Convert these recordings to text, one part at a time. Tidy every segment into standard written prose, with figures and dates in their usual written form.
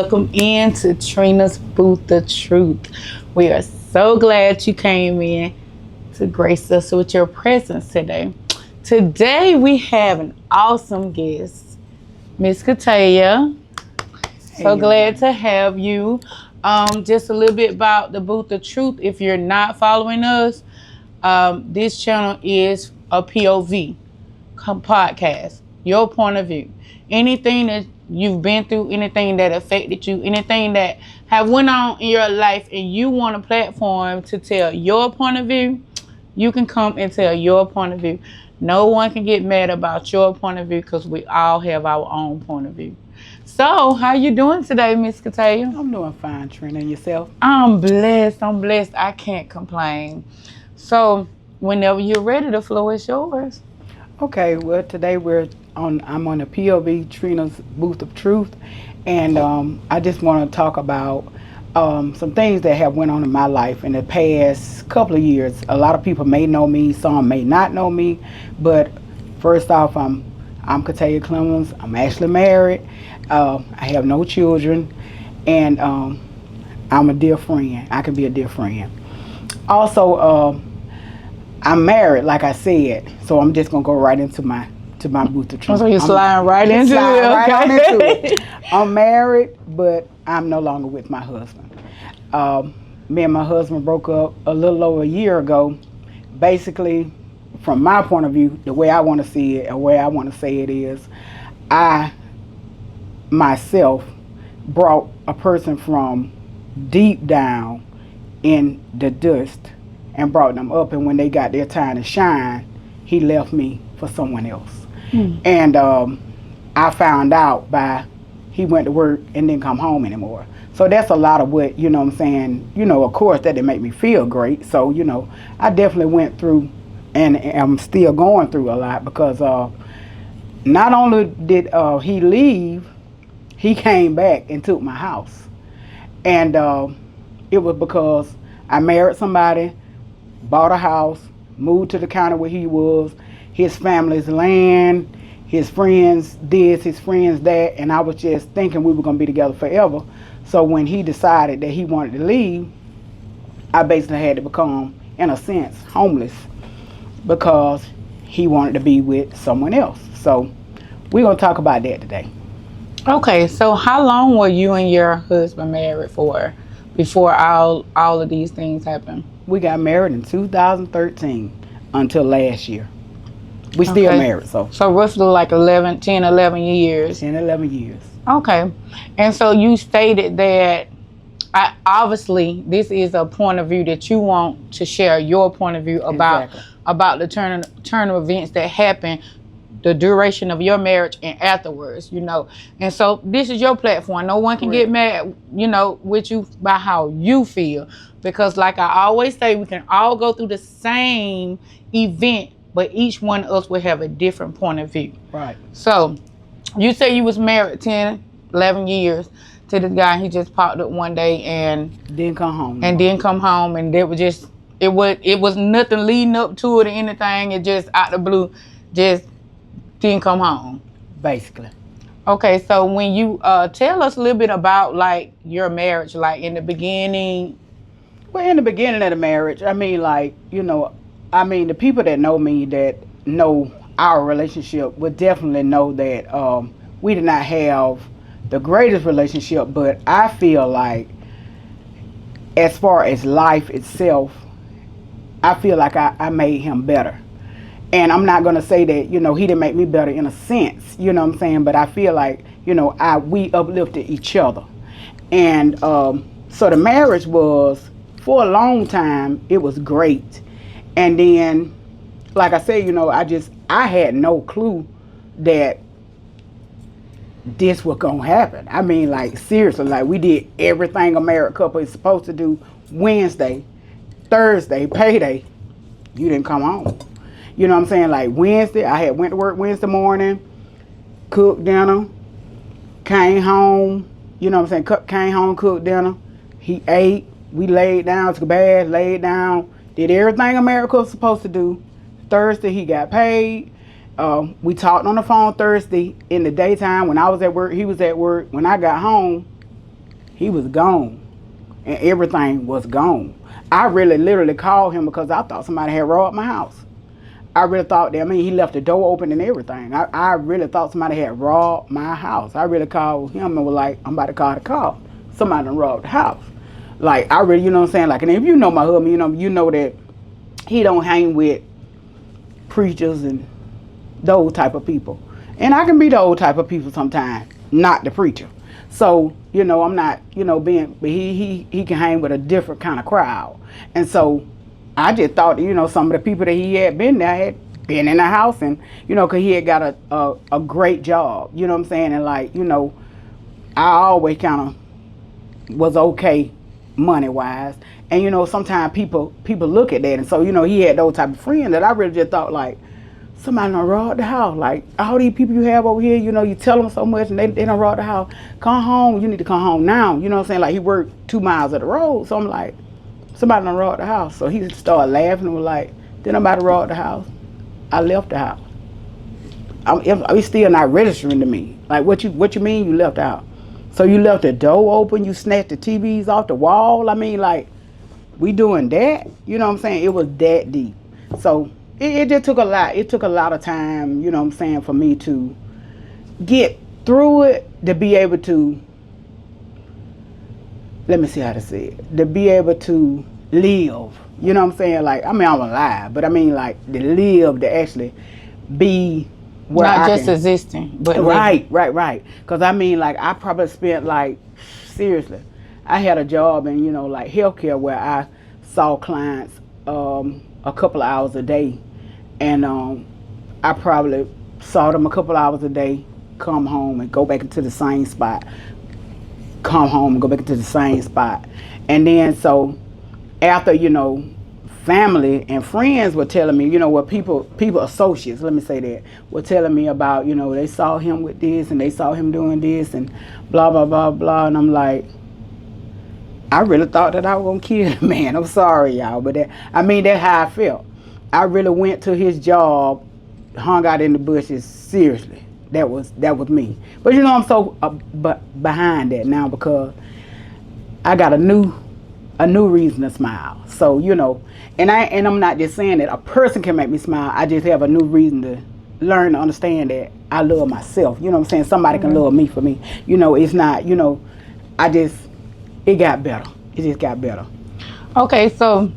welcome in to Trina's Booth the Truth. We are so glad you came in to grace us with your presence today. Today we have an awesome guest, Miss Kataya. So glad to have you. Just a little bit about the Booth the Truth. If you're not following us, this channel is a POV podcast, your point of view. Anything that you've been through, anything that affected you, anything that have went on in your life and you want a platform to tell your point of view, you can come and tell your point of view. No one can get mad about your point of view because we all have our own point of view. So, how you doing today, Miss Kataya? I'm doing fine, Trina. And yourself? I'm blessed. I can't complain. So, whenever you're ready, the floor is yours. Okay, well, today I'm on the POV, Trina's Booth of Truth, and I just want to talk about some things that have went on in my life in the past couple of years. A lot of people may know me, some may not know me, but first off, I'm Kataya Clemens. I'm actually married. I have no children, and I'm a dear friend. I can be a dear friend. Also, I'm married, like I said, so I'm just gonna go right into my booth of truth. So you're sliding right into it. Right on into it. I'm married, but I'm no longer with my husband. Me and my husband broke up a little over a year ago. Basically, from my point of view, the way I want to see it, and the way I want to say it is, I myself brought a person from deep down in the dust and brought them up, and when they got their time to shine, he left me for someone else. And I found out he went to work and didn't come home anymore. So that's a lot of what, you know what I'm saying, of course that didn't make me feel great. So, I definitely went through and I'm still going through a lot because not only did he leave, he came back and took my house. And it was because I married somebody, bought a house, moved to the county where he was, his family's land, his friends this, his friends that, and I was just thinking we were going to be together forever. So when he decided that he wanted to leave, I basically had to become, in a sense, homeless because he wanted to be with someone else. So we're going to talk about that today. Okay, so how long were you and your husband married for before all of these things happened? We got married in 2013 until last year. We still married, so. So roughly like 10, 11 years. 10, 11 years. Okay. And so you stated that obviously this is a point of view that you want to share your point of view about the turn of events that happened, the duration of your marriage and afterwards, And so this is your platform. No one can get mad, with you by how you feel. Because like I always say, we can all go through the same event, but each one of us will have a different point of view. Right. So you say you was married 10, 11 years to this guy. He just popped up one day and didn't come home. And it was just, it was nothing leading up to it or anything. It just out the blue, just didn't come home. Basically. Okay, so when you tell us a little bit about like your marriage, like in the beginning. Well, in the beginning of the marriage, I mean, the people that know me, that know our relationship, would definitely know that we did not have the greatest relationship, but I feel like as far as life itself, I feel like I made him better. And I'm not going to say that, he didn't make me better in a sense, you know what I'm saying? But I feel like, we uplifted each other. And so the marriage was, for a long time, it was great. And then, like I said, I had no clue that this was going to happen. I mean, like, seriously, like, we did everything a married couple is supposed to do. Wednesday, Thursday, payday, you didn't come home. You know what I'm saying? Like, Wednesday, I had went to work Wednesday morning, cooked dinner, came home, came home, cooked dinner. He ate, we laid down, took a bath, laid down, did everything a married couple was supposed to do. Thursday, he got paid. We talked on the phone Thursday in the daytime. When I was at work, he was at work. When I got home, he was gone, and everything was gone. I really literally called him because I thought somebody had robbed my house. I really thought that. I mean, he left the door open and everything. I really thought somebody had robbed my house. I really called him and was like, I'm about to call the cops. Somebody done robbed the house. Like, I really, you know what I'm saying? Like, and if you know my husband, you know that he don't hang with preachers and those type of people. And I can be those type of people sometimes, not the preacher. So, I'm not, but he can hang with a different kind of crowd. And so I just thought, some of the people that he had been there had been in the house and, because he had got a great job, you know what I'm saying? And like, I always kind of was okay money wise. And, sometimes people look at that. And so, he had those type of friends that I really just thought like, somebody done robbed the house. Like, all these people you have over here, you tell them so much and they done robbed the house. Come home. You need to come home now. You know what I'm saying? Like, he worked 2 miles of the road. So I'm like, somebody done robbed the house. So he started laughing and was like, did nobody rob the house? I left the house. It's still not registering to me. Like, what you mean you left the house? So you left the door open, you snatched the TVs off the wall? I mean, like, we doing that? You know what I'm saying? It was that deep. So it just took a lot. It took a lot of time, you know what I'm saying, for me to get through it, to be able to, let me see how to say it, to be able to live. You know what I'm saying? Like, I mean, I'm alive, but I mean, like, to live, to actually be where Not I just can, existing, but right. Because I mean, like, I probably spent, like, seriously, I had a job in, like, healthcare where I saw clients a couple of hours a day. And I probably saw them a couple of hours a day, come home and go back into the same spot. Come home and go back into the same spot. And then so after, family and friends were telling me, what people associates, let me say that, were telling me about, they saw him with this and they saw him doing this and blah, blah, blah, blah. And I'm like, I really thought that I was going to kill the man. I'm sorry, y'all. But that's how I felt. I really went to his job, hung out in the bushes, seriously. That was me. But I'm so behind that now because I got a new reason to smile. So, and I'm not just saying that a person can make me smile. I just have a new reason to learn to understand that I love myself. You know what I'm saying? Somebody can love me for me. It's not, it got better. It just got better. Okay, so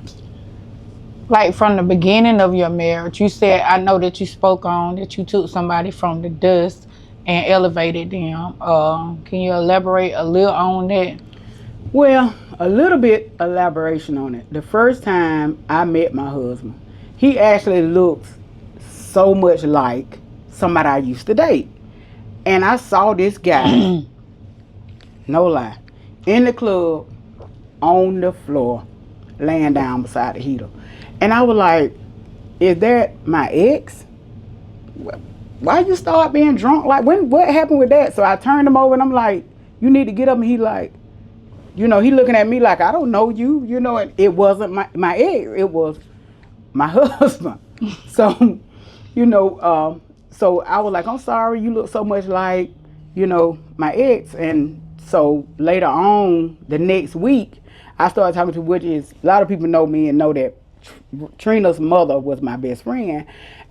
like from the beginning of your marriage, you said, I know that you spoke on that you took somebody from the dust and elevated them. Can you elaborate a little on that? Well, a little bit elaboration on it. The first time I met my husband, he actually looks so much like somebody I used to date. And I saw this guy, no lie, in the club, on the floor, laying down beside the heater. And I was like, is that my ex? Why you start being drunk? Like, what happened with that? So I turned him over and I'm like, you need to get up. And he like, he looking at me like, I don't know you. And it wasn't my ex. It was my husband. So, so I was like, I'm sorry, you look so much like, my ex. And so later on, the next week, I started talking to, which is, a lot of people know me and know that Trina's mother was my best friend.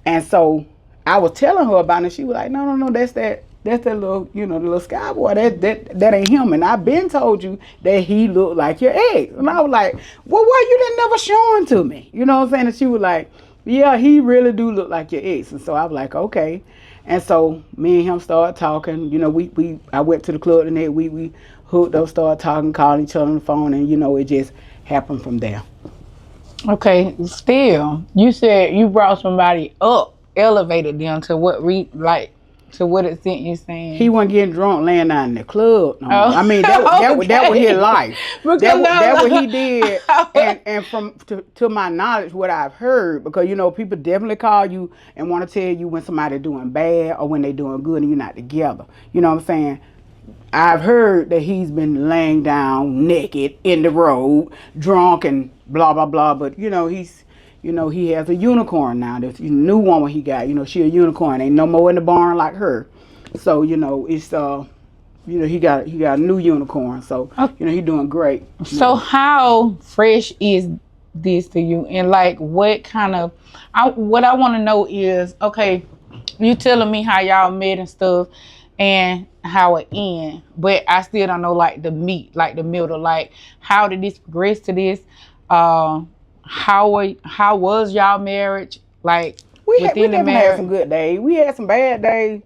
And so I was telling her about it and she was like, no, that's that little, the little sky boy. That ain't him. And I've been told you that he looked like your ex. And I was like, well, why you didn't never show him to me? You know what I'm saying? And she was like, yeah, he really do look like your ex. And so I was like, okay. And so me and him started talking. I went to the club the next week. We hooked up, started talking, calling each other on the phone, and it just happened from there. Okay, still, you said you brought somebody up, elevated them to what to what extent you saying? He wasn't getting drunk laying down in the club. No. I mean, that was his life. That what he did. And from to my knowledge, what I've heard, because people definitely call you and want to tell you when somebody's doing bad or when they're doing good and you're not together. You know what I'm saying? I've heard that he's been laying down naked in the road, drunk and blah blah blah. But he's he has a unicorn now. This new woman he got. She a unicorn. Ain't no more in the barn like her. So it's he got a new unicorn. So Okay. he doing great. So how fresh is this to you? And like what kind of what I want to know is, okay, you telling me how y'all met and stuff and how it end, but I still don't know like the meat, like the middle, like how did this progress to this? How was y'all marriage? Like We within the definitely had some marriage? good days. We had some bad days,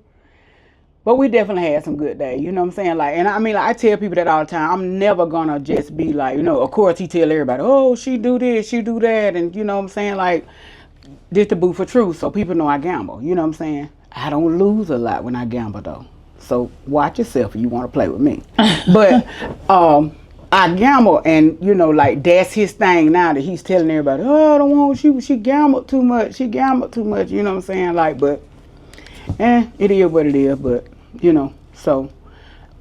but we definitely had some good days. You know what I'm saying? Like, and I mean, like, I tell people that all the time. I'm never gonna just be like, of course he tell everybody, oh, she do this, she do that, and you know what I'm saying? Like, this the boo for truth, so people know I gamble. You know what I'm saying? I don't lose a lot when I gamble though. So watch yourself if you want to play with me. But I gamble, and like that's his thing now that he's telling everybody, oh, I don't want she gambled too much. She gambled too much. You know what I'm saying? Like, but it is what it is. But so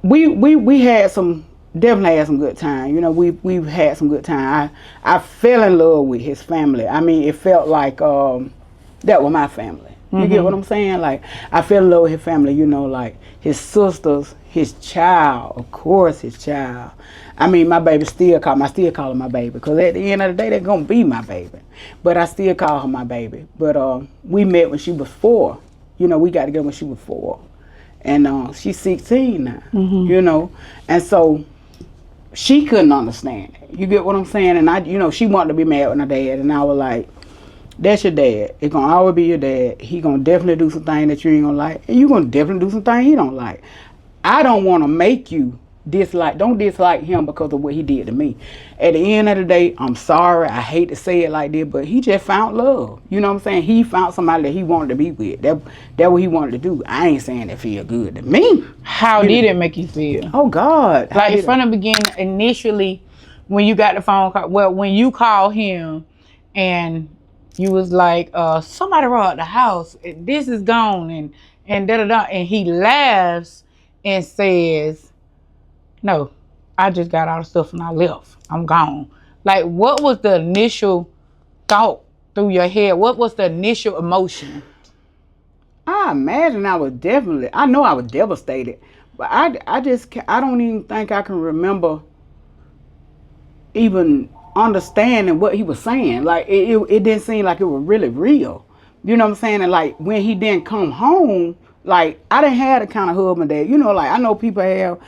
we had some definitely had some good time. We've had some good time. I fell in love with his family. I mean, it felt like that was my family. You get what I'm saying? Like, I fell in love with his family. Like his sisters, his child, of course, his child. I mean, my baby I still call her my baby, because at the end of the day, they're gonna be my baby. But I still call her my baby. But we met when she was 4. We got together when she was 4. And she's 16 now, and so she couldn't understand it. You get what I'm saying? And she wanted to be married with her dad, and I was like, that's your dad. It's gonna always be your dad. He gonna definitely do some things that you ain't gonna like, and you gonna definitely do some things he don't like. I don't want to make you don't dislike him because of what he did to me. At the end of the day, I'm sorry. I hate to say it like this, but he just found love. You know what I'm saying? He found somebody that he wanted to be with. That what he wanted to do. I ain't saying that feel good to me. How did it make you feel? Oh God! Like from the beginning, initially, when you got the phone call, when you called him, and you was like, somebody robbed the house. This is gone, and da da da, and he laughs and says, no, I just got all the stuff and I left. I'm gone. Like, what was the initial thought through your head? What was the initial emotion? I imagine I was devastated, but I don't even think I can remember even understanding what he was saying. Like, it didn't seem like it was really real. You know what I'm saying? And like, when he didn't come home, like, I didn't have the kind of husband that, like, I know people have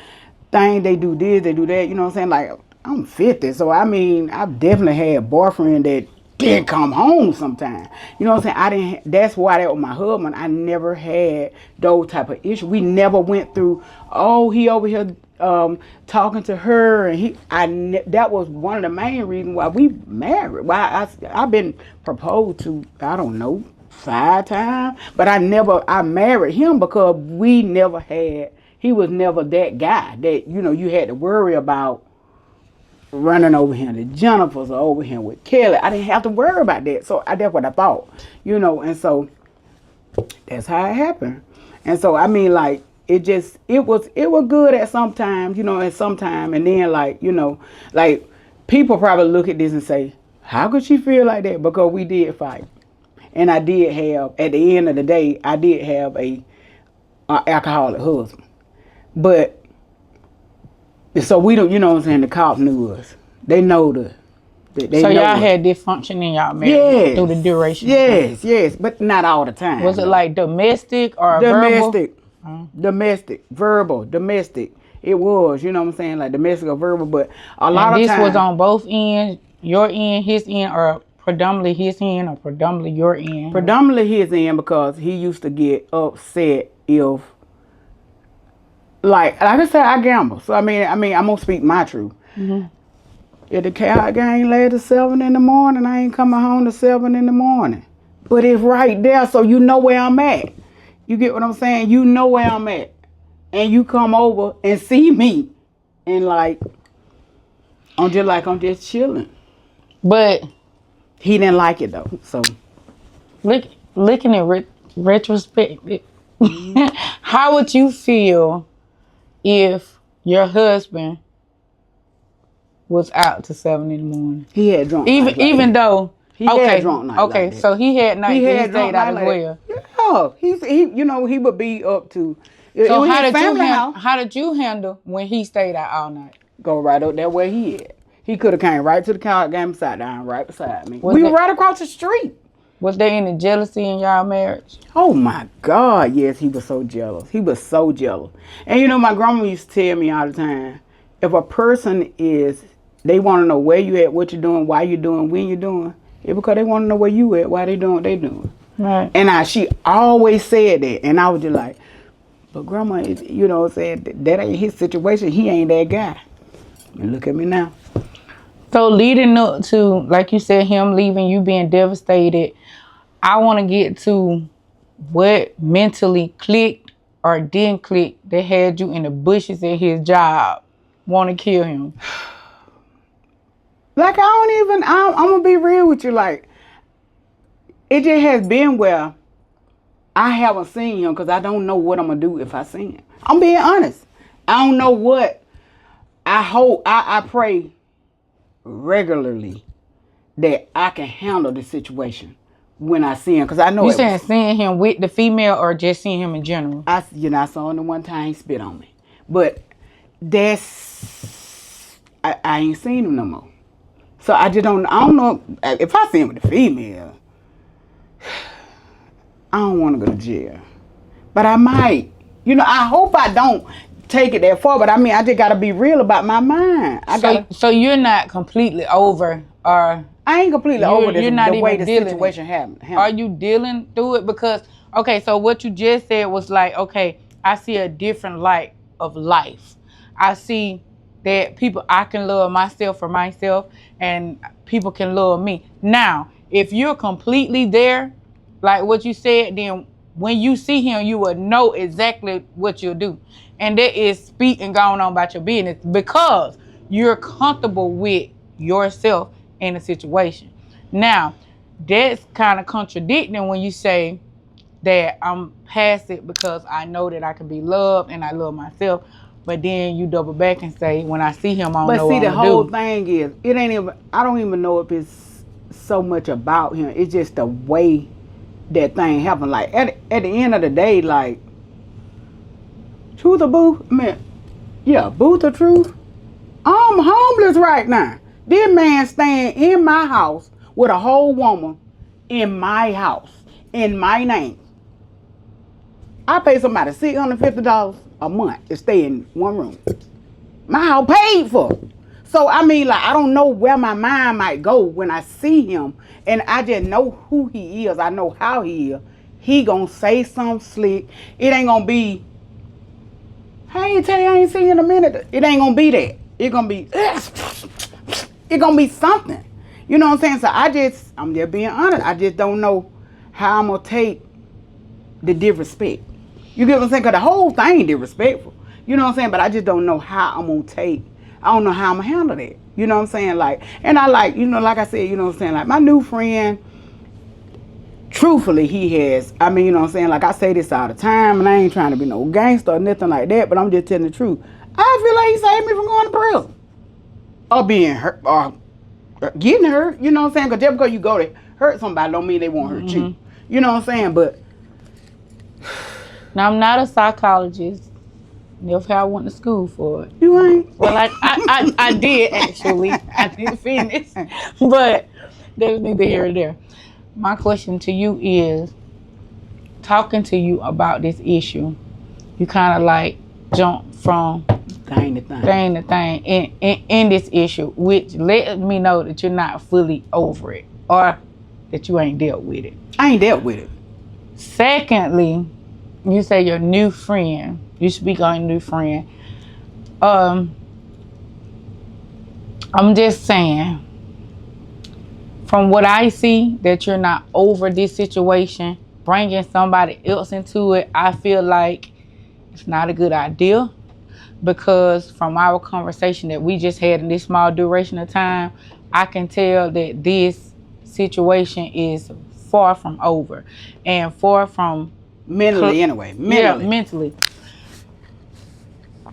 things, they do this, they do that, you know what I'm saying? Like, I'm 50, so I mean, I've definitely had a boyfriend that didn't come home sometime. You know what I'm saying? That's why that was my husband. I never had those type of issues. We never went through, oh, he over here talking to her, and that was one of the main reasons why we married. Why I've been proposed to, I don't know, 5 times, but I married him because he was never that guy that, you had to worry about running over him to Jennifer's or over him with Kelly. I didn't have to worry about that. So that's what I thought, and so that's how it happened. And so, I mean, like, it was good at sometimes, at some time. And then, like, like, people probably look at this and say, how could she feel like that? Because we did fight. And at the end of the day, I did have a alcoholic husband. But, so we don't, what I'm saying, the cops knew us. They know so y'all had dysfunction in y'all marriage through the duration? Yes, but not all the time. Was it like domestic or verbal? Domestic, verbal, domestic. It was, you know what I'm saying, like domestic or verbal, but a lot of times. This was on both ends, your end, his end, or predominantly his end or predominantly your end? Predominantly his end, because he used to get upset if, like I said, I gamble. So I mean, I'm gonna speak my truth. Mm-hmm. If the cat game later 7 in the morning, I ain't coming home to 7 in the morning. But it's right there, so you know where I'm at. You get what I'm saying? You know where I'm at, and you come over and see me, and like I'm just chilling. But he didn't like it though. So looking at retrospect, how would you feel if your husband was out to 7 in the morning? He had drunk. Even though he had drunk night. Okay, like so he had night. He had drunk night as well. Yeah, he would be up to So was how his did you family house. how did you handle when he stayed out all night? Go right up there where he at. He could have came right to the card game, sat down right beside me. Was We were it- right across the street. Was there any jealousy in y'all marriage? Oh my God, yes, he was so jealous. He was so jealous. And you know, my grandma used to tell me all the time, if a person they want to know where you at, what you're doing, why you're doing, when you're doing, it's because they want to know where you at, why they doing what they doing. Right. And she always said that. And I was just like, but grandma, you know what I'm saying, that ain't his situation. He ain't that guy. And look at me now. So leading up to, like you said, him leaving, you being devastated, I want to get to what mentally clicked or didn't click that had you in the bushes at his job, want to kill him. Like, I'm going to be real with you. Like, it just has been where I haven't seen him because I don't know what I'm going to do if I see him. I'm being honest. I don't know what. I pray regularly that I can handle the situation when I see him, because I know You saying seeing him with the female or just seeing him in general? I saw him the one time he spit on me, but I ain't seen him no more. So I don't know if I see him with the female. I don't want to go to jail, but I might. I hope I don't take it that far, but I mean, I just got to be real about my mind. So you're not completely over, or I ain't completely over this, you're not the way even the dealing situation happened. Are you dealing through it? Because, okay, so what you just said was like, okay, I see a different light of life. I see that I can love myself for myself and people can love me. Now, if you're completely there, like what you said, then when you see him, you will know exactly what you'll do. And that is speak and going on about your business because you're comfortable with yourself in a situation. Now, that's kind of contradicting when you say that I'm past it because I know that I can be loved and I love myself. But then you double back and say, when I see him, I don't know what I'm the gonna whole do. thing is, it ain't even. I don't even know if it's so much about him. It's just the way that thing happened. Like at the end of the day, like truth or booth. I mean, yeah, booth or truth. I'm homeless right now. This man staying in my house with a whole woman in my house in my name. I pay somebody $650 a month to stay in one room. My house paid for. So I mean, like, I don't know where my mind might go when I see him, and I just know who he is. I know how he is. He gonna say something slick. It ain't gonna be, hey, Tay, I ain't seen you in a minute. It ain't gonna be that. It gonna be, it gonna be something. You know what I'm saying? So I'm just being honest. I just don't know how I'm gonna take the disrespect. You get what I'm saying? Because the whole thing disrespectful. You know what I'm saying? But I just don't know how I'm gonna take. I don't know how I'm gonna handle that. You know what I'm saying? Like, and I like, like I said, you know what I'm saying? Like, my new friend, truthfully, he has, I mean, you know what I'm saying? Like, I say this all the time, and I ain't trying to be no gangster or nothing like that, but I'm just telling the truth. I feel like he saved me from going to prison. Or being hurt, or getting hurt. You know what I'm saying? Because just because you go to hurt somebody don't mean they won't hurt you. You know what I'm saying? But now, I'm not a psychologist. Never I went to school for it. you ain't. Well, I did actually. I did finish. But there's neither here or there. My question to you is, talking to you about this issue, you kind of like jump from thing to thing in this issue, which let me know that you're not fully over it or that you ain't dealt with it. I ain't dealt with it. Secondly, you say your new friend. You speak on your new friend. I'm just saying, from what I see, that you're not over this situation, bringing somebody else into it, I feel like it's not a good idea. Because from our conversation that we just had in this small duration of time, I can tell that this situation is far from over and far from mentally anyway. Yeah, mentally.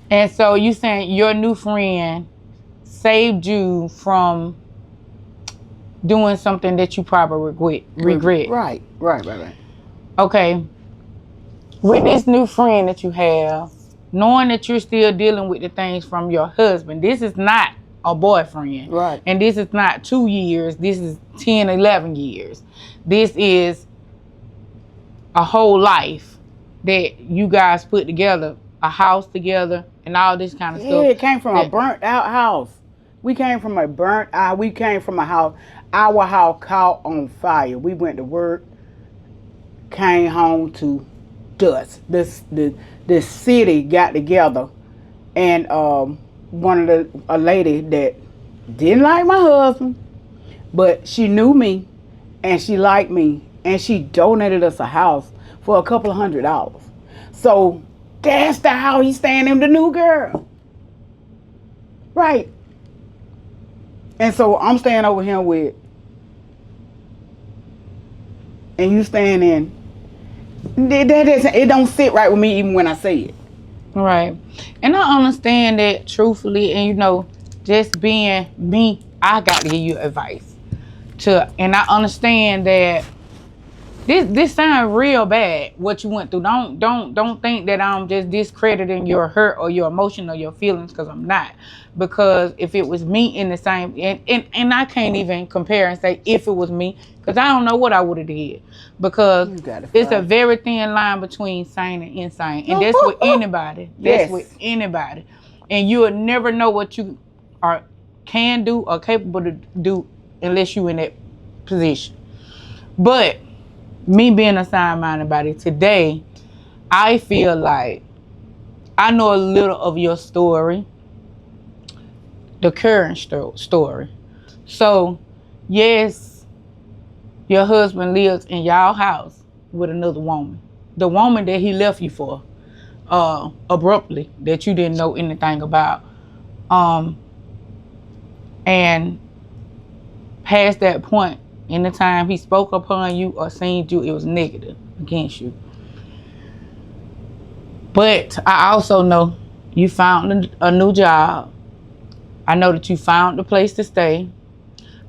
And so you saying your new friend saved you from doing something that you probably regret. Right. Okay. with this new friend that you have, knowing that you're still dealing with the things from your husband, this is not a boyfriend. Right. And this is not 2 years. This is 10, 11 years. This is a whole life that you guys put together, a house together, and all this kind of stuff. Yeah, it came from a burnt out house. We came from a burnt out. We came from a house. Our house caught on fire. We went to work, came home to dust. This city got together, and a lady that didn't like my husband, but she knew me, and she liked me, and she donated us a house for a couple of $100. So that's the how he's staying him the new girl. Right. And so I'm staying over here with, and you staying in. It don't sit right with me even when I say it. Right. And I understand that truthfully, and you know, just being me, I got to give you advice. And I understand that this sounds real bad, what you went through. Don't think that I'm just discrediting your hurt or your emotion or your feelings, because I'm not. Because if it was me in the same, and I can't even compare and say if it was me, because I don't know what I would have did. Because it's a very thin line between sane and insane. And that's with anybody. That's with anybody. And you'll never know what you can do or capable to do unless you're in that position. But me being a sound-minded body today, I feel like I know a little of your story, the current story. So, yes, your husband lives in y'all house with another woman. The woman that he left you for, abruptly, that you didn't know anything about. And past that point, anytime he spoke upon you or seen you, it was negative against you. But I also know you found a new job. I know that you found a place to stay.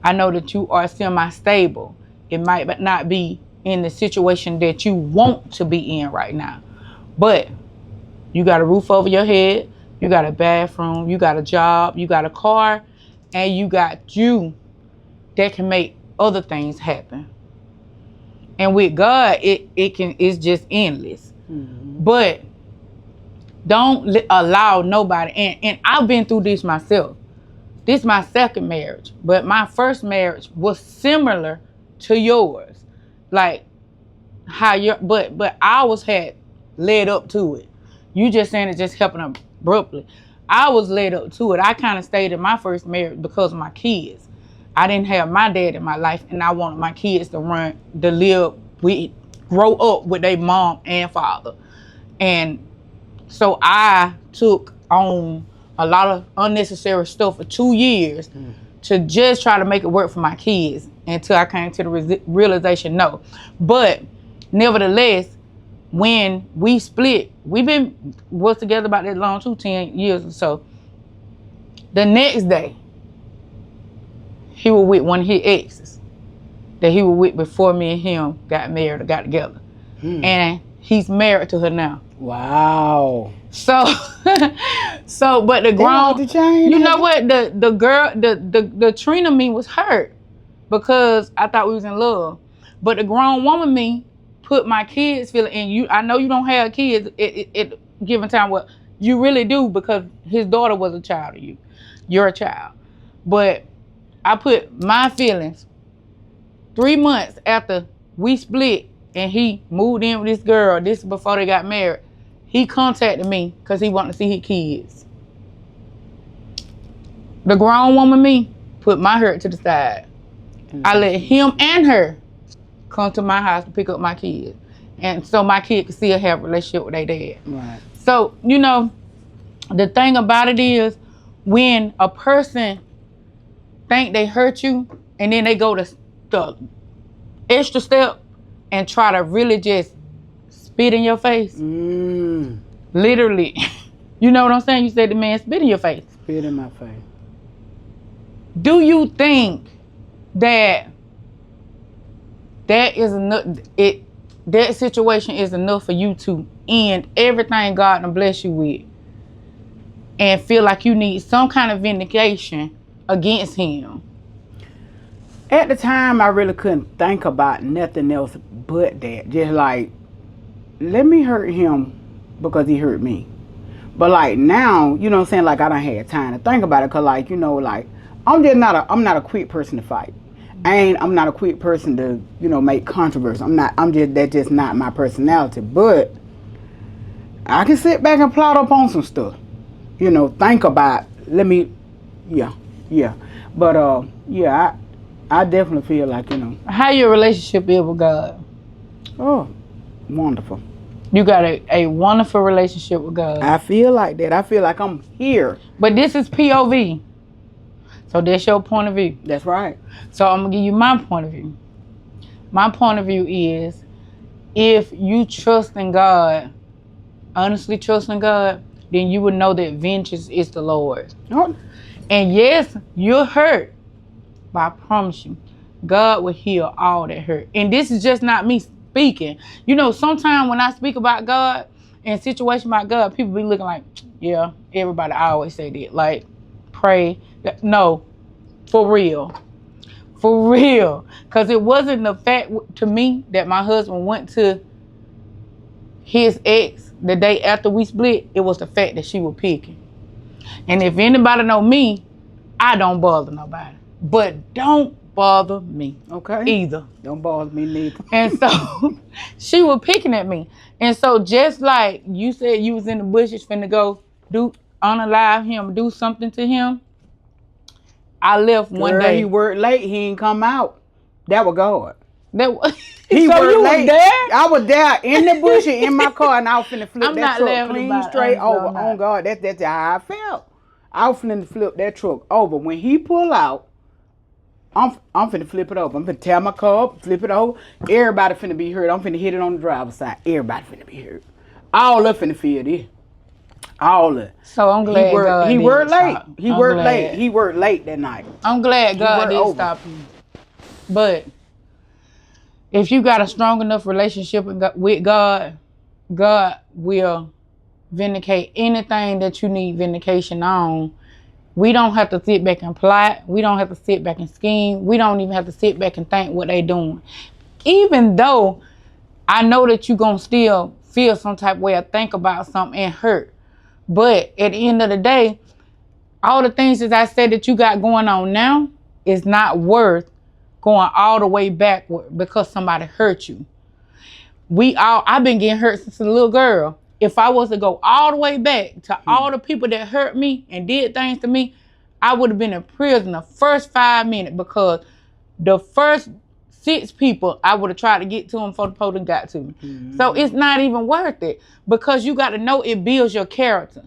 I know that you are semi-stable. It might not be in the situation that you want to be in right now. But you got a roof over your head. You got a bathroom. You got a job. You got a car. And you got you that can make other things happen. And with God, it's just endless. Mm-hmm. But don't allow nobody, and I've been through this myself. This is my second marriage, but my first marriage was similar to yours. Like how but ours had led up to it. You just saying it just happened abruptly. I was led up to it. I kind of stayed in my first marriage because of my kids. I didn't have my dad in my life, and I wanted my kids to grow up with their mom and father. And so I took on a lot of unnecessary stuff for 2 years to just try to make it work for my kids until I came to the realization, no. But nevertheless, when we split, was together about that long too, 10 years or so. The next day, he was with one of his exes that he was with before me and him got married or got together. And he's married to her now. Wow. So, but the grown, you know what? The girl, the Trina me was hurt because I thought we was in love. But the grown woman me put my kids feeling in you. I know you don't have kids at given time. What you really do, because his daughter was a child of you. You're a child. But I put my feelings 3 months after we split and he moved in with this girl. This is before they got married. He contacted me because he wanted to see his kids. The grown woman me put my hurt to the side. I let him and her come to my house to pick up my kids. And so my kid could still have a relationship with their dad. Right. So, you know, the thing about it is when a person think they hurt you and then they go to the extra step and try to really just spit in your face. Literally. You know what I'm saying? You said the man spit in your face. Spit in my face. Do you think that is that situation is enough for you to end everything God done bless you with and feel like you need some kind of vindication against him. At the time, I really couldn't think about nothing else but that. Just like, let me hurt him because he hurt me. But like now, you know what I'm saying? Like I don't have time to think about it, cause like, you know, like I'm not a quick person to fight. I'm not a quick person to, you know, make controversy. That's just not my personality. But I can sit back and plot up on some stuff. You know, think about, yeah. But yeah, I definitely feel like, you know. How your relationship is with God? Oh, wonderful. You got a wonderful relationship with God. I feel like that. I feel like I'm here. But this is POV. So that's your point of view. That's right. So I'm going to give you my point of view. My point of view is, if you trust in God, honestly trust in God, then you would know that vengeance is the Lord. Oh. And yes, you're hurt. But I promise you, God will heal all that hurt. And this is just not me speaking. You know, sometimes when I speak about God and situation about God, people be looking like, yeah, everybody always say that. Like, pray. No, for real. For real. Because it wasn't the fact to me that my husband went to his ex the day after we split. It was the fact that she was picking. And if anybody know me, I don't bother nobody. But don't bother me. Okay. Either. Don't bother me neither. And so she was picking at me. And so just like you said you was in the bushes finna go unalive him, do something to him, I left one day. He worked late. He ain't come out. That was God. He so worked you late. Was there? I was there in the bush in my car, and I was finna flip I'm that truck clean straight over. Oh God, that's how I felt. I was finna flip that truck over. When he pull out, I'm finna flip it over. I'm finna tear my car up, flip it over. Everybody finna be hurt. I'm finna hit it on the driver's side. Everybody finna be hurt. All up finna feel this. All of it. So I'm glad he worked late. He worked late. He worked late that night. I'm glad God didn't stop you. But if you got a strong enough relationship with God, God will vindicate anything that you need vindication on. We don't have to sit back and plot. We don't have to sit back and scheme. We don't even have to sit back and think what they doing. Even though I know that you're going to still feel some type of way or think about something and hurt. But at the end of the day, all the things that I said that you got going on now is not worth going all the way backward because somebody hurt you. I've been getting hurt since a little girl. If I was to go all the way back to all the people that hurt me and did things to me, I would have been in prison the first 5 minutes because the first 6 people I would have tried to get to them before the police got to me. Mm-hmm. So it's not even worth it because you got to know it builds your character.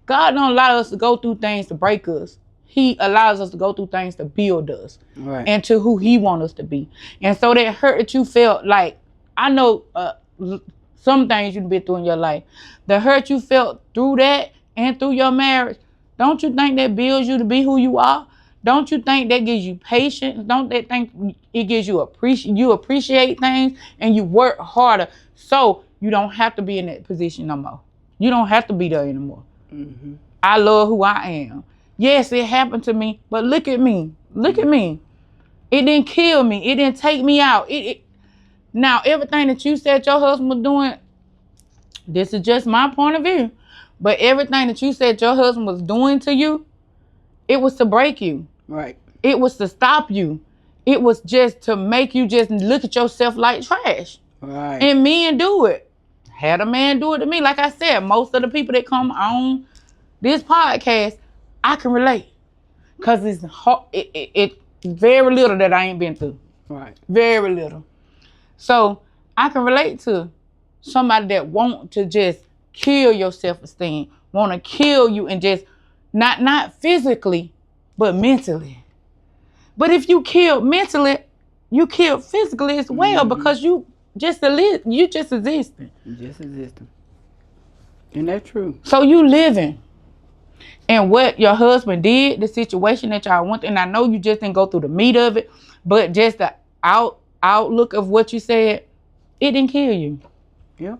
God don't allow us to go through things to break us. He allows us to go through things to build us and to who he wants us to be. And so that hurt that you felt, like, I know some things you've been through in your life. The hurt you felt through that and through your marriage, don't you think that builds you to be who you are? Don't you think that gives you patience? Don't they think it gives you appreciate things and you work harder so you don't have to be in that position no more. You don't have to be there anymore. Mm-hmm. I love who I am. Yes, it happened to me, but look at me. Look at me. It didn't kill me. It didn't take me out. Now, everything that you said your husband was doing, this is just my point of view, but everything that you said your husband was doing to you, it was to break you. Right. It was to stop you. It was just to make you just look at yourself like trash. Right. And men do it. Had a man do it to me. Like I said, most of the people that come on this podcast, I can relate. Because it's very little that I ain't been through. Right. Very little. So I can relate to somebody that want to just kill your self-esteem, want to kill you and just not physically, but mentally. But if you kill mentally, you kill physically as well because you just existing. You just existing. And that's true. So you living. And what your husband did, the situation that y'all went through, and I know you just didn't go through the meat of it, but just the outlook of what you said, it didn't kill you. Yep.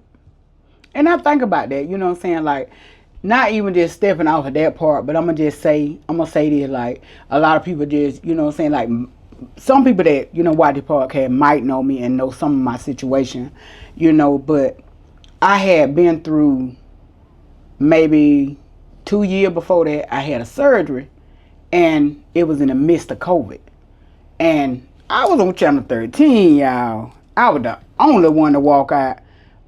And I think about that, you know what I'm saying? Like, not even just stepping off of that part, but I'm going to say this, like, a lot of people just, you know what I'm saying? Like, some people that, you know, watch the podcast might know me and know some of my situation, you know, but I had been through maybe 2 years before that, I had a surgery, and it was in the midst of COVID. And I was on channel 13, y'all. I was the only one to walk out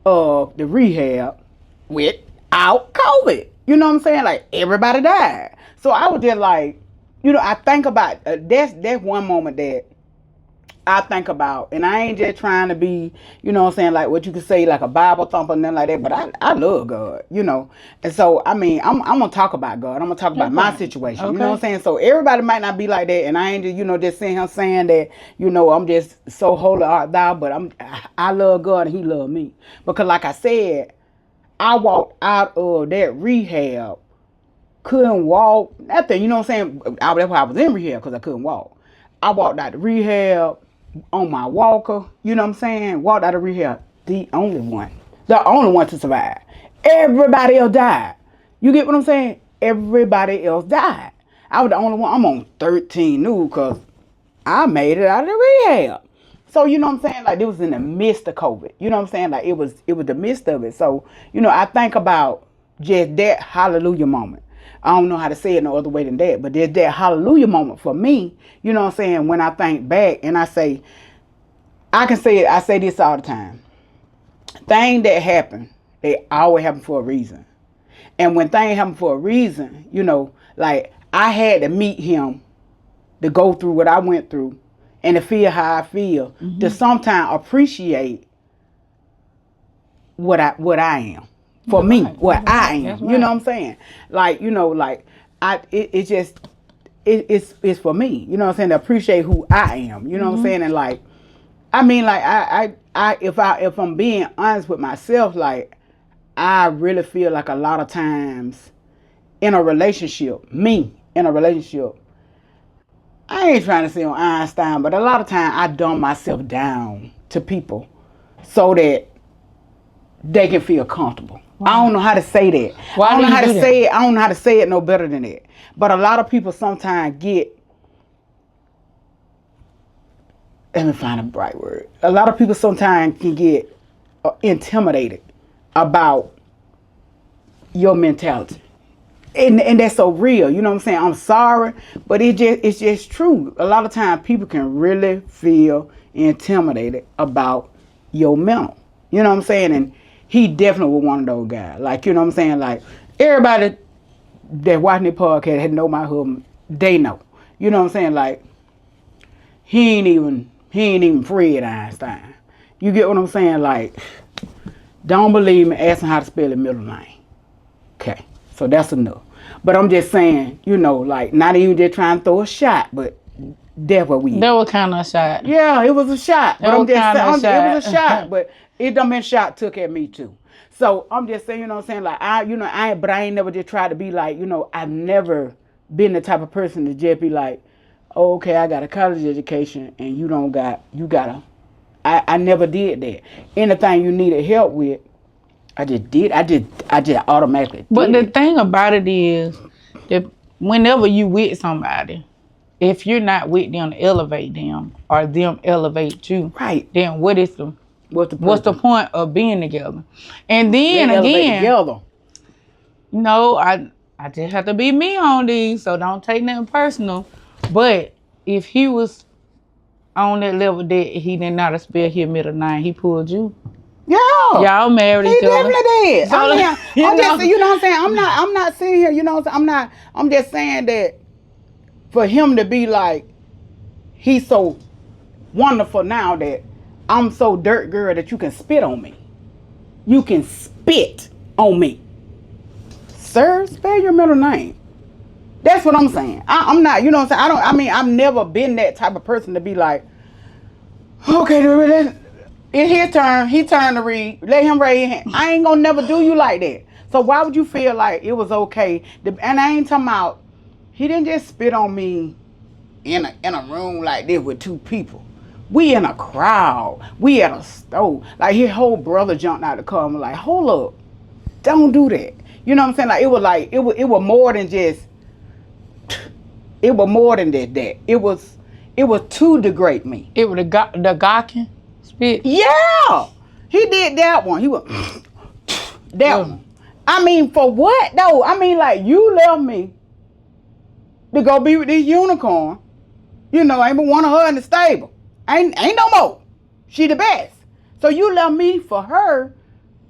of the rehab without COVID. You know what I'm saying? Like, everybody died. So I was just like, you know, I think about, that's one moment that I think about, and I ain't just trying to be, you know what I'm saying, like what you could say, like a Bible thumper and nothing like that, but I love God, you know. And so, I mean, I'm going to talk about God. I'm going to talk about my situation, you know what I'm saying? So everybody might not be like that, and I ain't just, you know, just sitting here saying that, you know, I'm just so holy art thou, but I love God and he love me. Because like I said, I walked out of that rehab, couldn't walk, nothing, you know what I'm saying? That's why I was in rehab, because I couldn't walk. I walked out of rehab on my walker, you know what I'm saying? Walked out of rehab, the only one to survive. Everybody else died. You get what I'm saying? Everybody else died. I was the only one. I'm on 13 new because I made it out of the rehab. So, you know what I'm saying? Like, it was in the midst of COVID. You know what I'm saying? Like, it was the midst of it. So, you know, I think about just that hallelujah moment. I don't know how to say it no other way than that, but there's that hallelujah moment for me, you know what I'm saying, when I think back and I say, I can say it, I say this all the time. Things that happen, they always happen for a reason. And when things happen for a reason, you know, like I had to meet him to go through what I went through and to feel how I feel, to sometimes appreciate what I am. For me, what I am. You know what I'm saying? Like, you know, like it's just it's for me. You know what I'm saying? To appreciate who I am. You know what I'm saying? And like, I mean, like if I'm being honest with myself, like I really feel like a lot of times in a relationship, I ain't trying to say on Einstein, but a lot of times I dumb myself down to people so that they can feel comfortable. Wow. I don't know how to say that. I don't know how to say it. I don't know how to say it no better than that. But a lot of people sometimes get, let me find a right word. A lot of people sometimes can get intimidated about your mentality. And that's so real. You know what I'm saying? I'm sorry, but it's just true. A lot of times people can really feel intimidated about your mental. You know what I'm saying? And he definitely was one of those guys. Like, you know what I'm saying? Like, everybody that watching the podcast had know my husband, they know. You know what I'm saying? Like, he ain't even Fred Einstein. You get what I'm saying? Like, don't believe me, ask him how to spell his middle name. Okay, so that's enough. But I'm just saying, you know, like, not even just trying to throw a shot, but that's what we. That was kind of a shot. Yeah, it was a shot. But I'm just saying, it was a shot, but it done been shot took at me too. So I'm just saying, you know what I'm saying? Like, I ain't never just tried to be like, you know, I've never been the type of person to just be like, oh, okay, I got a college education and you gotta. I never did that. Anything you needed help with, I just did. I just automatically did. But the thing about it is that whenever you with somebody, if you're not with them to elevate them or them elevate you, right? Then what's the point of being together? And then again, no, I just have to be me on these, so don't take nothing personal. But if he was on that level that he did not spell his middle name, he pulled you. Yeah, y'all married each other. He definitely did. So, I mean, you know what I'm saying? I'm not sitting here. You know, I'm just saying that for him to be like, he's so wonderful now that I'm so dirt girl that you can spit on me. You can spit on me, sir. Spell your middle name. That's what I'm saying. I'm not. You know what I'm saying? I mean, I've never been that type of person to be like, okay, it's his turn. He turned to read. Let him raise his hand. I ain't gonna never do you like that. So why would you feel like it was okay? And I ain't talking about, he didn't just spit on me in a room like this with two people. We in a crowd. We at a store. Like his whole brother jumped out the car and was like, hold up. Don't do that. You know what I'm saying? Like it was more than just, it was more than that. It was to degrade me. It was the gawking spit. Yeah. He did that one. He was that one. I mean, for what though? I mean, like, you left me to go be with this unicorn. You know, ain't but one of her in the stable. Ain't no more. She the best. So you left me for her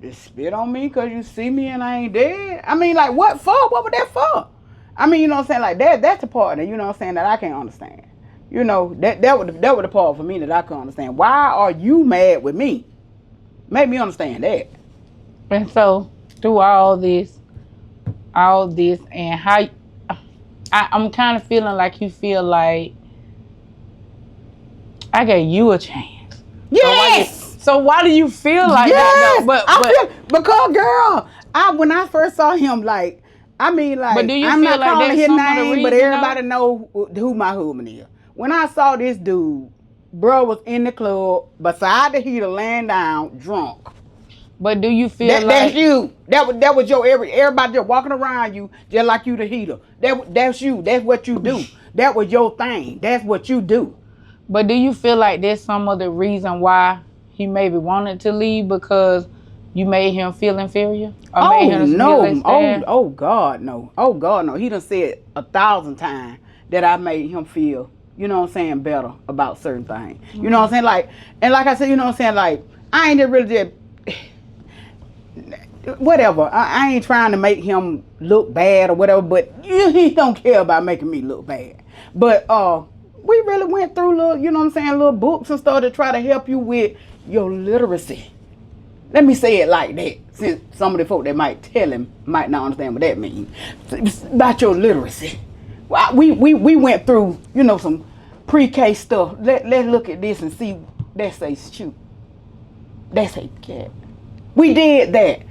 to spit on me because you see me and I ain't dead? I mean, like, what for? What was that for? I mean, you know what I'm saying? Like, that's the part that, you know what I'm saying, that I can't understand. You know, that was the part for me that I couldn't understand. Why are you mad with me? Make me understand that. And so, through all this, and how I'm kind of feeling like you feel like I gave you a chance. Yes. So why do you feel like that though? But because, girl, when I first saw him, like, I mean, like, but do you I'm feel not like calling that's his some of the name, reason, but everybody know who my husband is. When I saw this dude, bro was in the club beside the heater, laying down, drunk. But do you feel like that's you? That was your everybody just walking around you just like you the heater. That's you. That's what you do. That was your thing. That's what you do. But do you feel like there's some of the reason why he maybe wanted to leave, because you made him feel inferior? Or made him no. feel less than? Oh God, no. Oh God, no. He done said 1,000 times that I made him feel, you know what I'm saying, better about certain things. You know what I'm saying? Like, and like I said, you know what I'm saying, like, I ain't really just whatever. I ain't trying to make him look bad or whatever, but he don't care about making me look bad. But we really went through little, you know what I'm saying, little books and stuff to try to help you with your literacy. Let me say it like that, since some of the folk that might tell him might not understand what that means. It's about your literacy. We went through, you know, some pre-K stuff. Let's look at this and see. That say shoot. That say cat. We did that,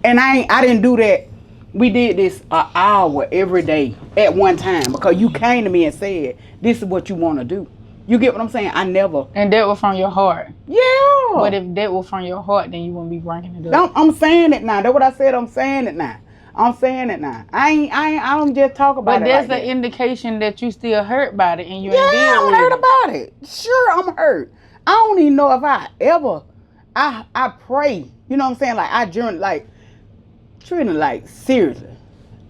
and I didn't do that. We did this an hour every day at one time because you came to me and said, this is what you want to do. You get what I'm saying? I never. And that was from your heart. Yeah. But if that was from your heart, then you wouldn't be bringing it up. I'm saying it now. That's what I said. I'm saying it now. I don't just talk about but it. But that's like an indication that you still hurt about it and you ain't deal with it. I'm hurt about it. Sure, I'm hurt. I don't even know if I ever. I pray. You know what I'm saying? Like, I journey, like, Trina, like, seriously.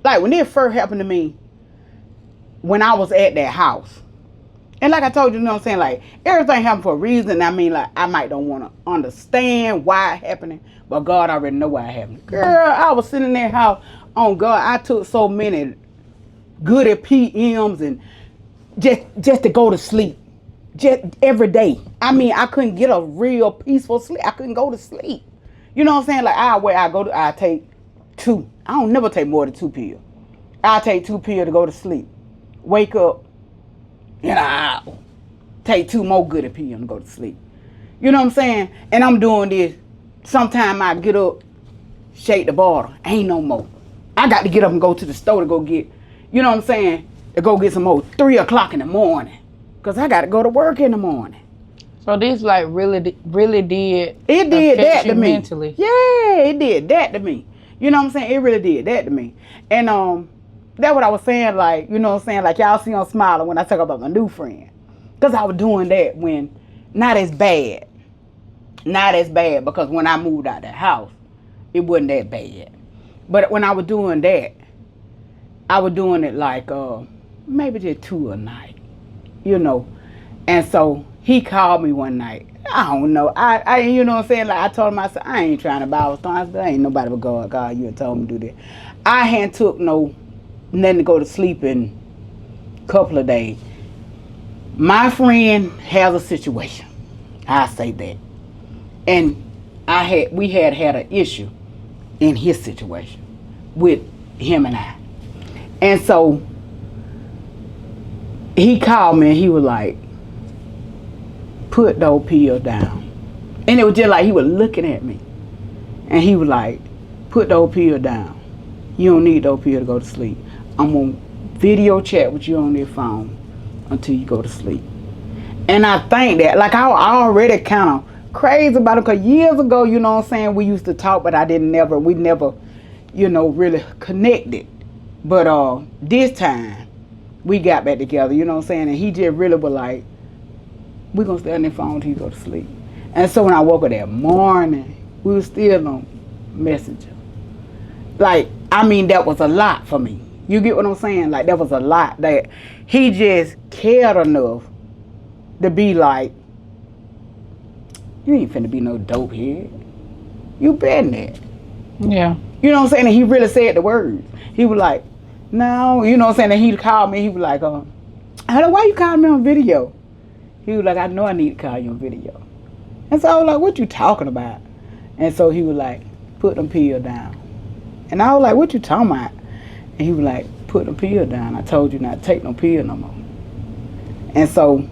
Like, when it first happened to me, when I was at that house, and like I told you, you know what I'm saying, like, everything happened for a reason. I mean, like, I might don't want to understand why it happening, but God already know why it happened. Girl, I was sitting in that house, on God, I took so many good PMs and just to go to sleep. Just every day. I mean, I couldn't get a real peaceful sleep. I couldn't go to sleep. You know what I'm saying? Like, I take 2. I don't never take more than 2 pills. I take 2 pills to go to sleep. Wake up in an hour. Take 2 more good pills to go to sleep. You know what I'm saying? And I'm doing this. Sometime I get up, shake the bottle. Ain't no more. I got to get up and go to the store to go get, you know what I'm saying? To go get some more. 3 o'clock in the morning. Because I got to go to work in the morning. So this, like, really did it did that to me mentally. Yeah, it did that to me. You know what I'm saying? It really did that to me. And that's what I was saying, like, you know what I'm saying, like, y'all see I'm smiling when I talk about my new friend, because I was doing that when not as bad because when I moved out the house it wasn't that bad, but when I was doing that I was doing it like maybe just 2 a night, you know. And so he called me one night. I don't know. I you know what I'm saying? Like, I told him, I said, I ain't trying to Bible stones, but ain't nobody but God. God, you had told me to do that. I hadn't took nothing to go to sleep in a couple of days. My friend has a situation. I say that. And we had an issue in his situation with him and I. And so he called me and he was like, put those pills down. And it was just like he was looking at me. And he was like, put those pills down. You don't need those pills to go to sleep. I'm going to video chat with you on your phone until you go to sleep. And I think that, like, I already kind of crazy about it, because years ago, you know what I'm saying, we used to talk, but we never, really connected. But this time, we got back together, you know what I'm saying, and he just really was like, we gonna stay on the phone till you go to sleep. And so when I woke up that morning, we were still on Messenger. Like, I mean, that was a lot for me. You get what I'm saying? Like, that was a lot that he just cared enough to be like, you ain't finna be no dope head. You been there. Yeah. You know what I'm saying? And he really said the words. He was like, no, you know what I'm saying? And he called me. He was like, why you calling me on video? He was like, I know I need to call you on video. And so I was like, what you talking about? And so he was like, put them pills down. And I was like, what you talking about? And he was like, put them pills down. I told you not to take no pill no more. And so,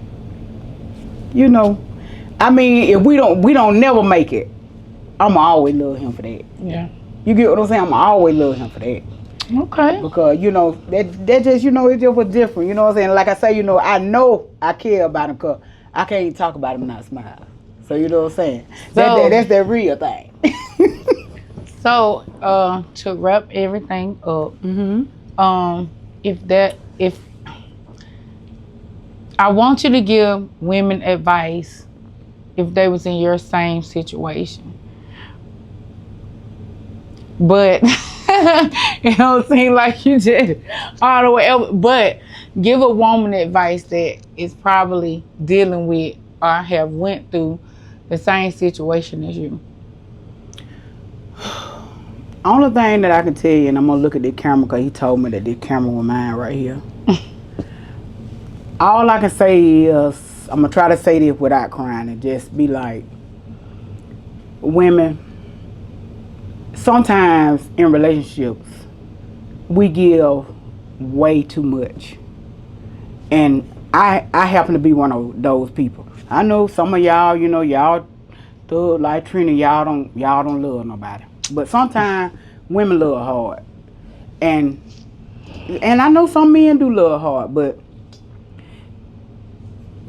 I mean, if we don't never make it, I'ma always love him for that. Yeah. You get what I'm saying? I'ma always love him for that. Okay. Because, that just, it just was different. You know what I'm saying? Like I say, I know I care about him, because I can't even talk about him and not smile. So, you know what I'm saying? That's that real thing. So, to wrap everything up, if I want you to give women advice if they was in your same situation, but it don't seem like you did all the way up. But give a woman advice that is probably dealing with or have went through the same situation as you. Only thing that I can tell you, and I'm going to look at the camera because he told me that this camera was mine right here. All I can say is, I'm going to try to say this without crying and just be like, women, sometimes in relationships, we give way too much. And I happen to be one of those people. I know some of y'all, y'all thug like Trina, y'all don't love nobody. But sometimes women love hard. And I know some men do love hard, but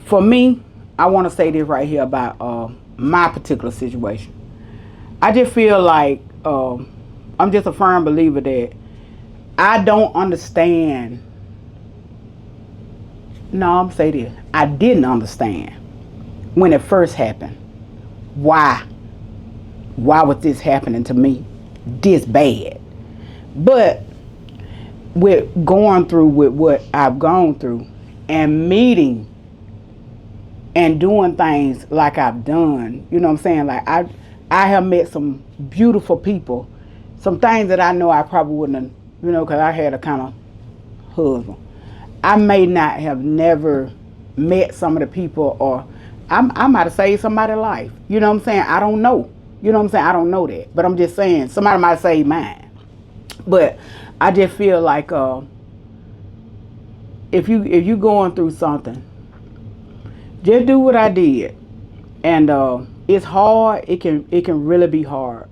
for me, I want to say this right here about my particular situation. I just feel like I'm just a firm believer that I don't understand. No, I'm say this. I didn't understand when it first happened. Why was this happening to me this bad? But with going through with what I've gone through and meeting and doing things like I've done, you know what I'm saying? Like I have met some beautiful people, some things that I know I probably wouldn't have, because I had a kind of husband. I may not have never met some of the people, or I might have saved somebody's life. You know what I'm saying? I don't know. You know what I'm saying? I don't know that. But I'm just saying, somebody might save mine. But I just feel like if you going through something, just do what I did. And it's hard. It can really be hard.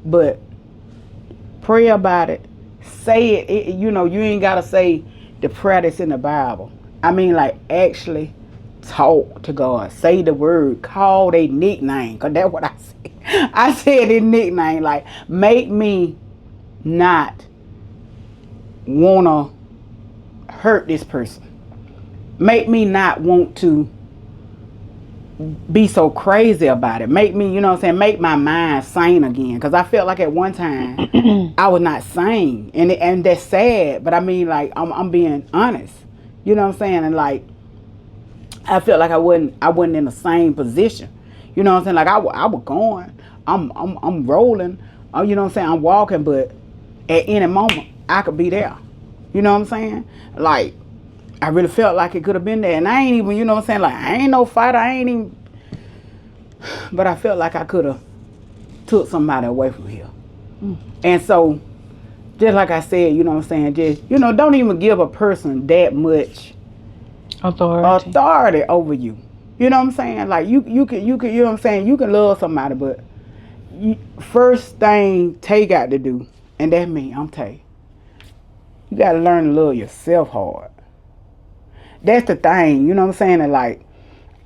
But pray about it. Say it. You ain't got to say the prayer that's in the Bible. I mean, like, actually talk to God. Say the word. Call their nickname. Because that's what I said. I said their nickname. Like, make me not want to hurt this person. Make me not want to be so crazy about it. Make me, make my mind sane again. Because I felt like at one time I was not sane. And that's sad. But I mean, like, I'm being honest. You know what I'm saying? And like, I felt like I wasn't in the same position. You know what I'm saying? Like, I was going. I'm rolling. You know what I'm saying? I'm walking, but at any moment I could be there. You know what I'm saying? Like, I really felt like it could have been there. And I ain't even, you know what I'm saying? Like, I ain't no fighter. I ain't even. But I felt like I could have took somebody away from here. And so, just like I said, you know what I'm saying? Just, don't even give a person that much authority over you. You know what I'm saying? Like, you can, you know what I'm saying? You can love somebody, but first thing Tay got to do, and that's me, I'm Tay. You got to learn to love yourself hard. That's the thing, you know what I'm saying? And like,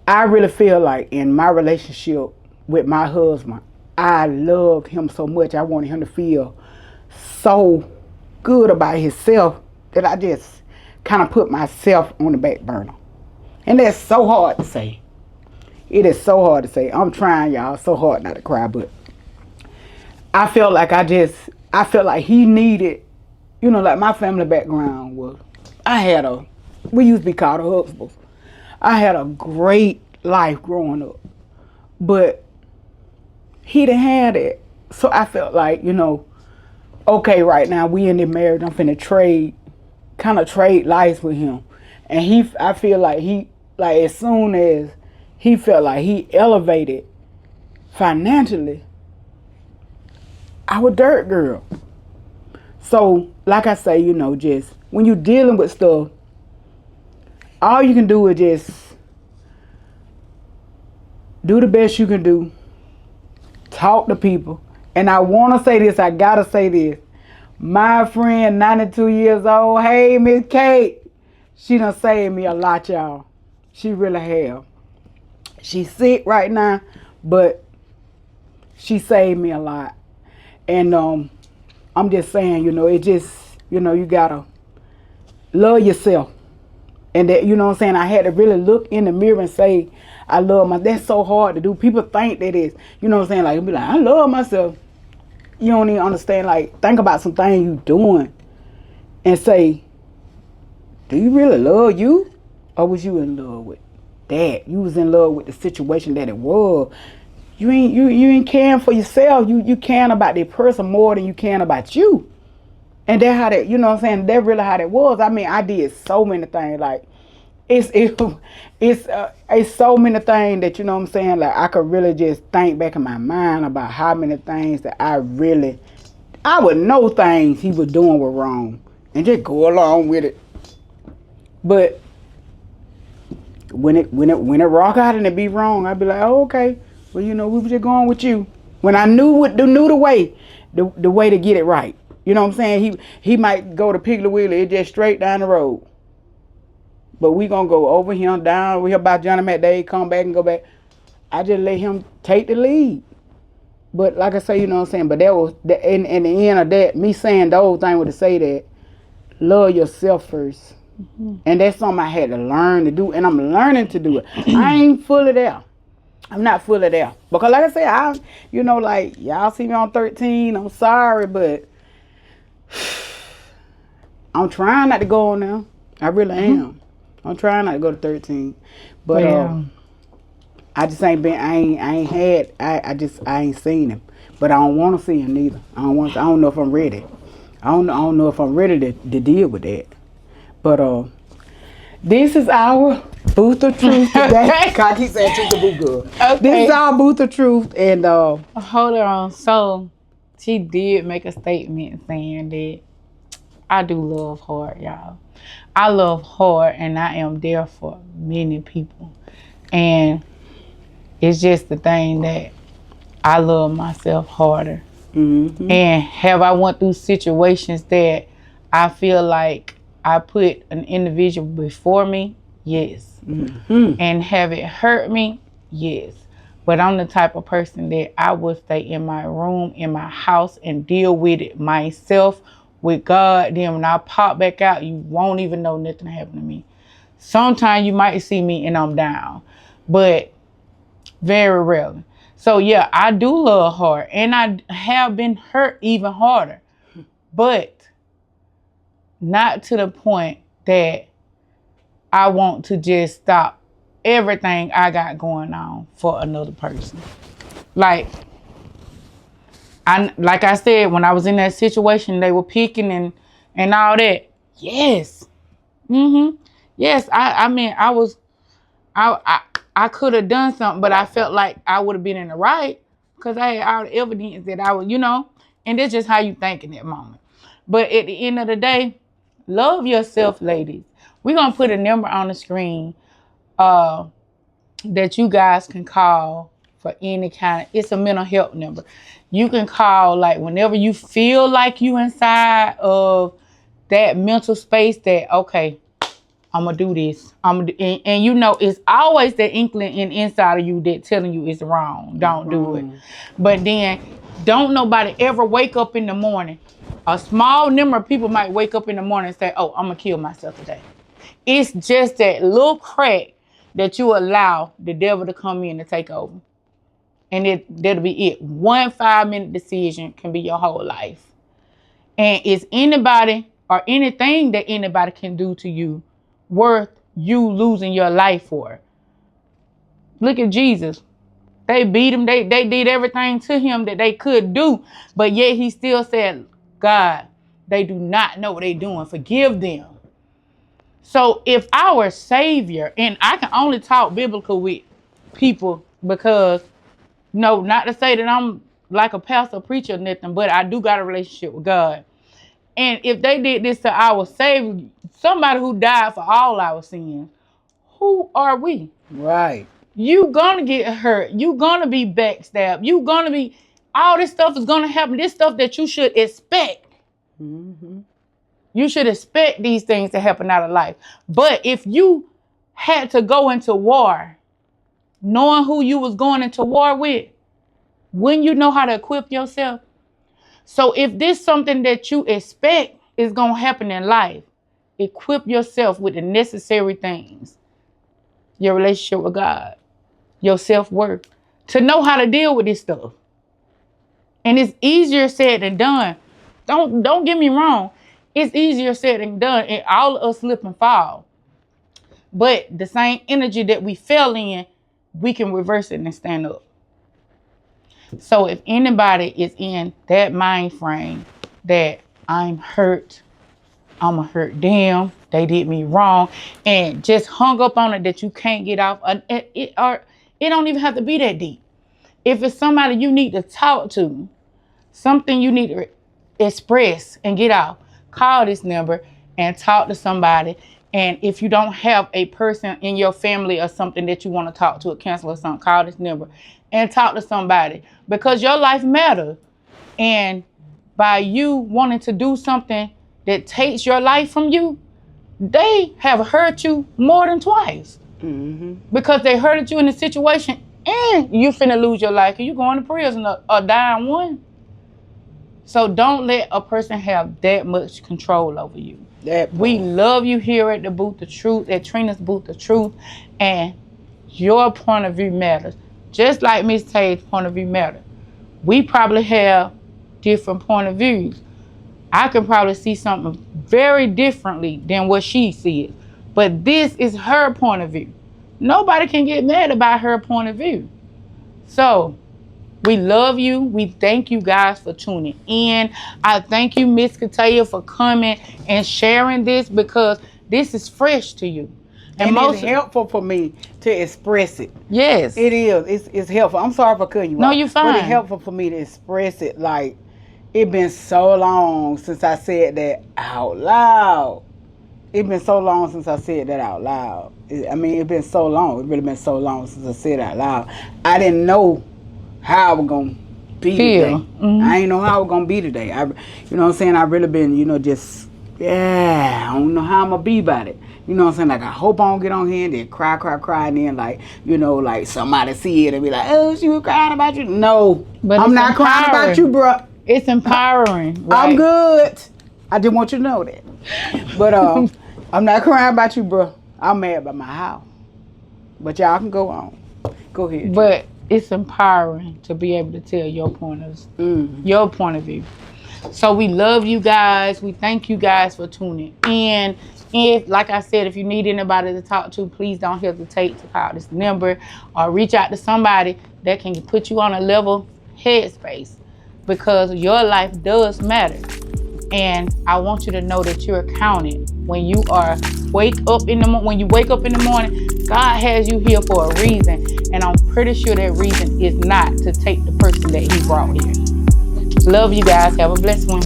I really feel like in my relationship with my husband, I loved him so much. I wanted him to feel so good about himself that I just kind of put myself on the back burner. And that's so hard to say. It is so hard to say. I'm trying, y'all, so hard not to cry, but I felt like I felt like he needed, like my family background was, we used to be called the husbands. I had a great life growing up, but he didn't have it. So I felt like, okay, right now we in the marriage, I'm finna trade lives with him. And I feel like as soon as he felt like he elevated financially, I was dirt girl. So, like I say, just when you're dealing with stuff, all you can do is just do the best you can do. Talk to people. And I want to say this, I got to say this. My friend, 92 years old, hey, Miss Kate, she done saved me a lot, y'all. She really have. She's sick right now, but she saved me a lot. And I'm just saying, it just, you got to love yourself. And that, what I'm saying, I had to really look in the mirror and say, I love that's so hard to do. People think that is, what I'm saying, like, be like, I love myself. You don't even understand, like, think about some things you doing and say, do you really love you? Or was you in love with that? You was in love with the situation that it was. You ain't caring for yourself. You caring about the person more than you caring about you. And that's how that, what I'm saying, that's really how that was. I mean, I did so many things. Like, it's so many things that, what I'm saying, like, I could really just think back in my mind about how many things that I would know things he was doing were wrong and just go along with it. But when it rock out and it be wrong, I'd be like, oh, okay, well, we were just going with you. When I knew the way to get it right. You know what I'm saying? He might go to Piggly Wiggly, it's just straight down the road. But we gonna go over here, down over here by Johnny McDade, come back and go back. I just let him take the lead. But like I say, you know what I'm saying? But that was, in the end of that, me saying the whole thing was to say that, love yourself first. Mm-hmm. And that's something I had to learn to do, and I'm learning to do it. I ain't fully there. I'm not fully there. Because like I said, like, y'all see me on 13, I'm sorry, but I'm trying not to go on now. I really am. I'm trying not to go to 13. But I just ain't been, I ain't seen him. But I don't want to see him neither. I don't know if I'm ready. I don't know if I'm ready to deal with that. But this is our Booth of Truth today. God, he said truth to boot good. Okay. This is our Booth of Truth, and hold on. So she did make a statement saying that I do love hard, y'all. I love hard, and I am there for many people. And it's just the thing that I love myself harder. Mm-hmm. And have I went through situations that I feel like I put an individual before me? Yes. Mm-hmm. And have it hurt me? Yes. But I'm the type of person that I will stay in my room, in my house, and deal with it myself with God. Then when I pop back out, you won't even know nothing happened to me. Sometimes you might see me and I'm down, but very rarely. So yeah, I do love hard, and I have been hurt even harder, but not to the point that I want to just stop everything I got going on for another person. Like I said, when I was in that situation, they were picking and all that. Yes. Mm-hmm. Yes. I mean, I could have done something, but I felt like I would have been in the right because I had all the evidence that I would, and that's just how you think in that moment. But at the end of the day, love yourself, ladies. We're going to put a number on the screen that you guys can call for any kind of, it's a mental health number. You can call like whenever you feel like you inside of that mental space that, okay, I'm gonna do this. And you know, it's always that inkling inside of you that telling you it's wrong. Don't do it. But then, don't nobody ever wake up in the morning. A small number of people might wake up in the morning and say, "Oh, I'm gonna kill myself today." It's just that little crack that you allow the devil to come in and take over, and that'll be it. One 5-minute decision can be your whole life. And is anybody or anything that anybody can do to you worth you losing your life for? Look at Jesus. They beat him. They did everything to him that they could do. But yet he still said, God, they do not know what they're doing. Forgive them. So if our Savior, and I can only talk biblical with people because, no, not to say that I'm like a pastor, preacher, or nothing, but I do got a relationship with God. And if they did this to our Savior, somebody who died for all our sins, who are we? Right. You gonna get hurt. You gonna be backstabbed. You gonna be, all this stuff is gonna happen. This stuff that you should expect. Mm-hmm. You should expect these things to happen out of life. But if you had to go into war, knowing who you was going into war with, wouldn't you know how to equip yourself? So if this something that you expect is going to happen in life, equip yourself with the necessary things. Your relationship with God, your self-worth, to know how to deal with this stuff. And it's easier said than done. Don't get me wrong. It's easier said than done, and all of us slip and fall. But the same energy that we fell in, we can reverse it and stand up. So if anybody is in that mind frame that I'm hurt, I'm going to hurt them, they did me wrong, and just hung up on it that you can't get off, it don't even have to be that deep. If it's somebody you need to talk to, something you need to express and get off, call this number and talk to somebody. And if you don't have a person in your family or something that you want to talk to, a counselor or something, call this number and talk to somebody, because your life matters. And by you wanting to do something that takes your life from you, they have hurt you more than twice. Mm-hmm. Because they hurted you in a situation and you finna lose your life and you going to prison or dying one. So don't let a person have that much control over you. We love you here at the Booth of Truth, at Trina's Booth of Truth, and your point of view matters. Just like Miss Tay's point of view matters. We probably have different point of views. I can probably see something very differently than what she sees, but this is her point of view. Nobody can get mad about her point of view. So we love you. We thank you guys for tuning in. I thank you, Miss Kataya, for coming and sharing this, because this is fresh to you. And it's helpful for me to express it. Yes. It is. It's helpful. I'm sorry for cutting you off. No, you're fine. But it's helpful for me to express it. Like, it's been so long since I said that out loud. It's been so long since I said that out loud. It's been so long. It's really been so long since I said it out loud. I didn't know how I was going to be today. Mm-hmm. I ain't know how I was going to be today. You know what I'm saying? I really been, I don't know how I'm going to be about it. You know what I'm saying? Like, I hope I don't get on here and then cry, and then, like somebody see it and be like, oh, she was crying about you. No, but I'm not crying about you, bro. It's empowering, right? I'm good. I just want you to know that. But I'm not crying about you, bro. I'm mad about my house. But y'all can go on. Go ahead. But it's empowering to be able to tell your point of view. So we love you guys. We thank you guys for tuning in. If, like I said, if you need anybody to talk to, please don't hesitate to call this number or reach out to somebody that can put you on a level headspace, because your life does matter. And I want you to know that you're counted. When you wake up in the morning, God has you here for a reason. And I'm pretty sure that reason is not to take the person that he brought here. Love you guys. Have a blessed one.